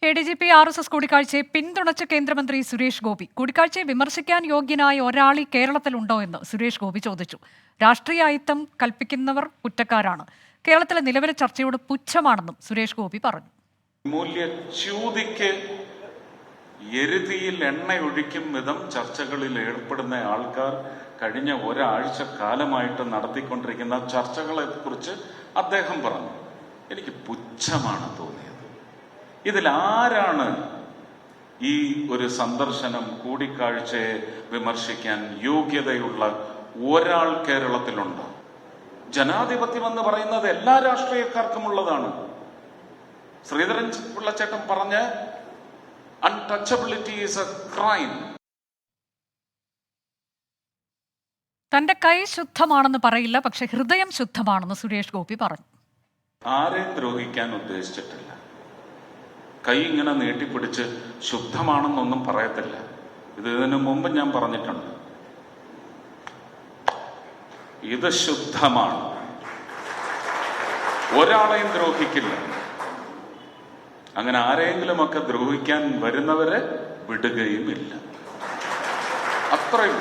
ADGP RSS കൂടിക്കാഴ്ചയെ പിന്തുണച്ച കേന്ദ്രമന്ത്രി സുരേഷ് ഗോപി കൂടിക്കാഴ്ചയെ വിമർശിക്കാൻ യോഗ്യനായ ഒരാളി കേരളത്തിലുണ്ടോ എന്ന് സുരേഷ് ഗോപി ചോദിച്ചു. രാഷ്ട്രീയ അയിത്തം കൽപ്പിക്കുന്നവർ കുറ്റക്കാരാണ്. കേരളത്തിലെ നിലവിലെ ചർച്ചയോട് പുച്ഛമാണെന്നും സുരേഷ് ഗോപി പറഞ്ഞു. മൂല്യച്യൂതിക്ക് എരുതിയിൽ എണ്ണയൊഴിക്കും വിധം ചർച്ചകളിൽ ഏർപ്പെടുന്ന ആൾക്കാർ കഴിഞ്ഞ ഒരാഴ്ച കാലമായിട്ട് നടത്തിക്കൊണ്ടിരിക്കുന്ന ചർച്ചകളെ കുറിച്ച് അദ്ദേഹം പറഞ്ഞു. എനിക്ക് പുച്ഛമാണ് തോന്നിയത്. ഇതിലാരാണ് ഈ ഒരു സന്ദർശനം കൂടിക്കാഴ്ചയെ വിമർശിക്കാൻ യോഗ്യതയുള്ള ഒരാൾ കേരളത്തിലുണ്ട്? ജനാധിപത്യം എന്ന് പറയുന്നത് എല്ലാ രാഷ്ട്രീയക്കാർക്കും ഉള്ളതാണ്. ശ്രീധരൻ പിള്ളച്ചേട്ടൻ പറഞ്ഞ അൺടച്ചബിലിറ്റി ഈസ് എ ക്രൈം. തന്റെ കൈ ശുദ്ധമാണെന്ന് പറയില്ല, പക്ഷെ ഹൃദയം ശുദ്ധമാണെന്ന് സുരേഷ് ഗോപി പറഞ്ഞു. ആരെയും ദ്രോഹിക്കാൻ ഉദ്ദേശിച്ചിട്ടില്ല. കൈ ഇങ്ങനെ നീട്ടിപ്പിടിച്ച് ശുദ്ധമാണെന്നൊന്നും പറയത്തില്ല. ഇതിനു മുമ്പ് ഞാൻ പറഞ്ഞിട്ടുണ്ട്, ഇത് ശുദ്ധമാണ്, ഒരാളെയും ദ്രോഹിക്കില്ല. അങ്ങനെ ആരെങ്കിലുമൊക്കെ ദ്രോഹിക്കാൻ വരുന്നവരെ വിടുകയുമില്ല. അത്രയും